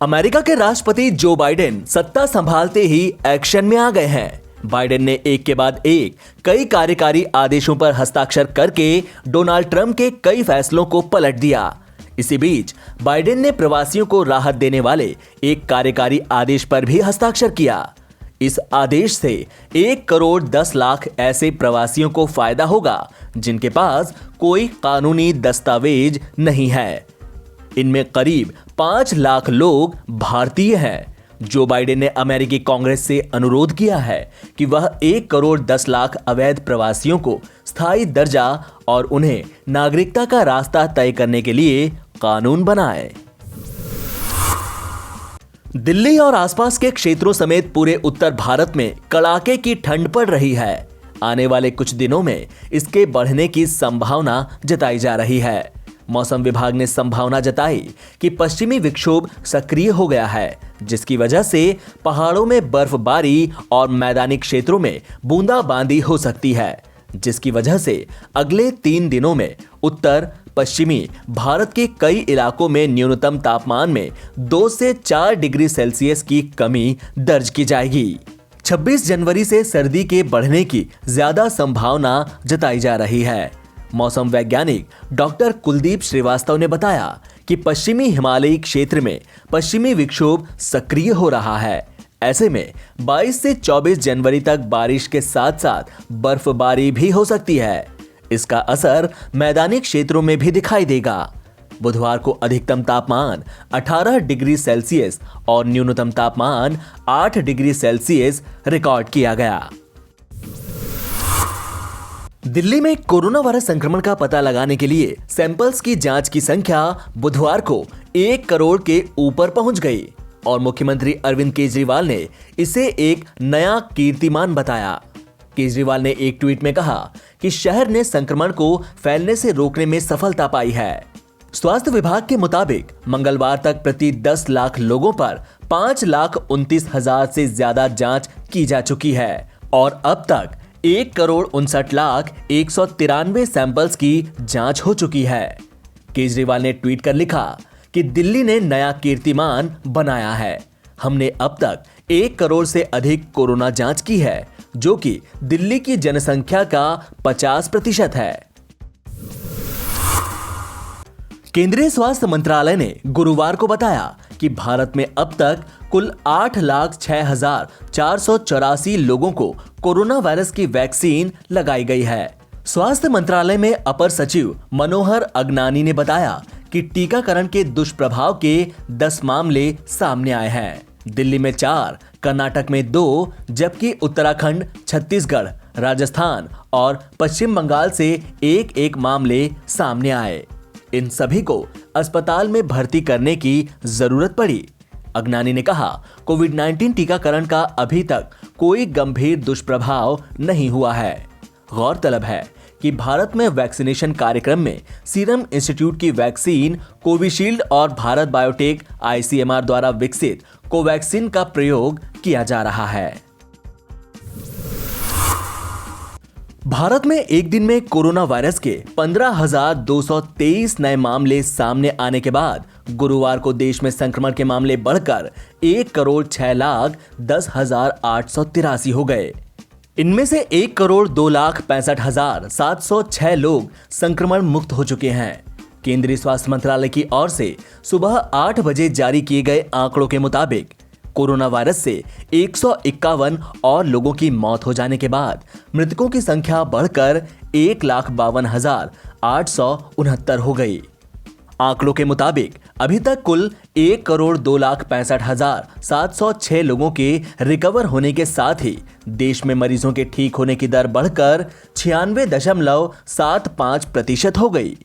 America के राष्ट्रपति Joe Biden सत्ता संभालते ही एक्शन में आ गए हैं। बाइडेन ने एक के बाद एक कई कार्यकारी आदेशों पर हस्ताक्षर करके डोनाल्ड ट्रंप के कई फैसलों को पलट दिया। इसी बीच बाइडेन ने प्रवासियों को राहत देने वाले एक कार्यकारी आदेश पर भी हस्ताक्षर किया। इस आदेश से 1 करोड़ 10 लाख ऐसे प्रवासियों को फायदा होगा जिनके पास कोई कानूनी दस्तावेज नहीं है। इनमें करीब 5 लाख लोग भारतीय हैं। जो बाइडेन ने अमेरिकी कांग्रेस से अनुरोध किया है कि वह 1 करोड़ 10 लाख अवैध प्रवासियों को स्थायी दर्जा और उन्हें नागरिकता का रास्ता तय करने के लिए कानून बनाए। दिल्ली और आसपास के क्षेत्रों समेत पूरे उत्तर भारत में कड़ाके की ठंड पड़ रही है। आने वाले कुछ दिनों में इसके बढ़ने की संभावना जताई जा रही है। मौसम विभाग ने संभावना जताई कि पश्चिमी विक्षोभ सक्रिय हो गया है, जिसकी वजह से पहाड़ों में बर्फबारी और मैदानी क्षेत्रों में बूंदाबांदी हो सकती है, जिसकी वजह से अगले 3 दिनों में उत्तर पश्चिमी भारत के कई इलाकों में न्यूनतम तापमान में 2 से 4 डिग्री सेल्सियस की कमी दर्ज की जाएगी। 26 जनवरी से सर्दी के बढ़ने की ज्यादा संभावना जताई जा रही है। मौसम वैज्ञानिक डॉक्टर कुलदीप श्रीवास्तव ने बताया कि पश्चिमी हिमालयी क्षेत्र में पश्चिमी विक्षोभ सक्रिय हो रहा है। ऐसे में 22 से 24 जनवरी तक बारिश के साथ साथ बर्फबारी भी हो सकती है। इसका असर मैदानी क्षेत्रों में भी दिखाई देगा। बुधवार को अधिकतम तापमान 18 डिग्री सेल्सियस और न्यूनतम तापमान 8 डिग्री सेल्सियस रिकॉर्ड किया गया। दिल्ली में कोरोना वायरस संक्रमण का पता लगाने के लिए सैंपल्स की जांच की संख्या बुधवार को 1 करोड़ के ऊपर पहुंच गई और मुख्यमंत्री अरविंद केजरीवाल ने इसे एक नया कीर्तिमान बताया। केजरीवाल ने एक ट्वीट में कहा कि शहर ने संक्रमण को फैलने से रोकने में सफलता पाई है। स्वास्थ्य विभाग के मुताबिक मंगलवार तक प्रति 10 लाख लोगों पर 5,29,000 से ज्यादा जांच की जा चुकी है और अब तक 1 करोड़ 59 लाख 193 सैंपल्स की जांच हो चुकी है। केजरीवाल ने ट्वीट कर लिखा कि दिल्ली ने नया कीर्तिमान बनाया है। हमने अब तक 1 करोड़ से अधिक कोरोना जांच की है, जो कि दिल्ली की जनसंख्या का 50% है। केंद्रीय स्वास्थ्य मंत्रालय ने गुरुवार को बताया कि भारत में अब तक कुल 8,06,484 लोगों को कोरोना वायरस की वैक्सीन लगाई गई है। स्वास्थ्य मंत्रालय में अपर सचिव मनोहर अगनानी ने बताया कि टीकाकरण के दुष्प्रभाव के 10 मामले सामने आए हैं। दिल्ली में 4, कर्नाटक में 2, जबकि उत्तराखंड, छत्तीसगढ़, राजस्थान और पश्चिम बंगाल से 1-1 मामले सामने आए। इन सभी को अस्पताल में भर्ती करने की जरूरत पड़ी। अगनानी ने कहा, कोविड-19 टीकाकरण का अभी तक कोई गंभीर दुष्प्रभाव नहीं हुआ है। गौरतलब है कि भारत में वैक्सीनेशन कार्यक्रम में सीरम इंस्टीट्यूट की वैक्सीन कोविशील्ड और भारत बायोटेक ICMR द्वारा विकसित कोवैक्सीन का प्रयोग किया जा रहा है। भारत में एक दिन में कोरोना वायरस के 15,223 नए मामले सामने आने के बाद गुरुवार को देश में संक्रमण के मामले बढ़कर 1 करोड़ 6 लाख 10,883 हो गए। इनमें से 1 करोड़ 2 लाख 65,706 लोग संक्रमण मुक्त हो चुके हैं। केंद्रीय स्वास्थ्य मंत्रालय की ओर से सुबह 8 बजे जारी किए गए आंकड़ों के मुताबिक कोरोना वायरस से 151 और लोगों की मौत हो जाने के बाद मृतकों की संख्या बढ़कर 1,52,869 हो गई। आंकड़ों के मुताबिक अभी तक कुल 1 करोड़ 2 लाख 65,706 लोगों के रिकवर होने के साथ ही देश में मरीजों के ठीक होने की दर बढ़कर 96.75% हो गई।